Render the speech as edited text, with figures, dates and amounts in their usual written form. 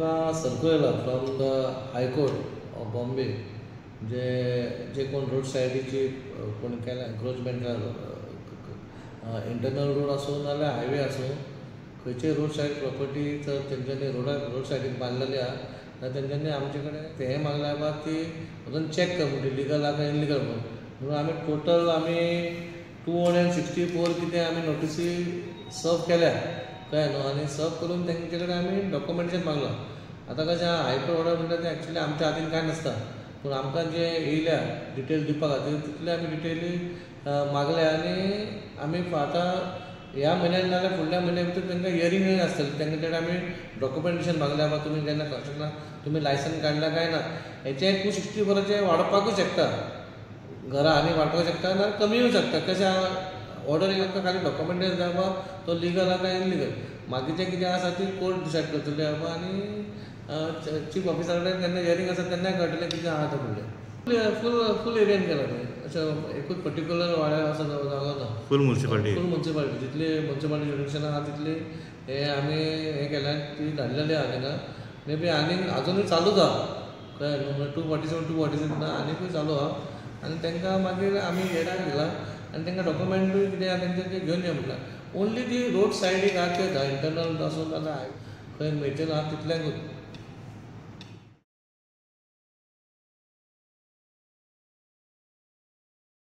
आमकां circular from the high court of Bombay जे कोण रोड सायडीची कोण केल्या एन्क्रोचमेंट इंटरनल रोड आसूं नाल्यार हायवे आसूं खंयचे रोड सायड प्रॉपर्टी जर तेंच्यांनी रोड सायडीक बांदलेली आहा जाल्यार तेंच्यांनी आमचे कडेन तें मागल्या बाद ती अजून चॅक कर म्हणटी लिगल आहा काय इलिगल म्हणून आमी टोटल 264 कितें आमी नोटिसी सर्व केल्या कळ्ळें न्हू आनी सर्व करून तेंचे कडेन आमी डॉक्युमेंटेशन मागलां. आतां कशें आहा हायकोर्ट ऑर्डर म्हणटा तें एक्चुअली आमच्या हातीन कांय नासता पूण आमकां जे येयल्या डिटेल दिवपा खातीर तितले आमी डिटेली मागल्या आनी आमी आतां ह्या म्हयन्यान नाल्यार फुडल्या म्हयन्या भितर तांकां हियरींग आसतलें तेंचे कडेन आमी डॉक्युमेंटेशन मागल्या बा तुमी जेन्ना कंस्ट्रक्शनाक तुमी लायसन काडला काय ना हेचे 260 वरांचे वाडपाकूच शकता घरा आनी वाडपाक शकता नाल्यार कमी येवंक शकता. कशें आहा ऑर्डर येवंक खाली डॉक्युमेंटेशन जाय बा तो लिगल आहा काय इलिगल मागीरचें कितें आसा ती कोर्ट डिसायड करतली बा आनी चीफ ऑफिसरा कडेन जेन्ना हियरींग आसा तेन्ना कळटलें कितें आहा तें फुडलें फूल एरियेन केलां तें अशें एकूच पर्टिक्युलर वाड्यार असो जागो ना फूल म्युन्सिपालिटी जितली म्युन्सिपालिटी जुडिक्शन आहा तितली हे आमी हें केल्या ती धाडलेली आहा तेंकां मे बी आनीक आजुनूय चालूच आहा कळ्ळें न्हू 247 246 ना आनीकूय चालू आहा आनी तांकां मागीर आमी हेडाक दिलां आनी तांकां डॉक्युमेंटूय कितें आहा तेंचे घेवन यो म्हटलां ओन्ली ती रोड सायडीक आहा त्यो इंटरनल आसूं नाल्यार खंय मेजर आहा तितल्यांकूच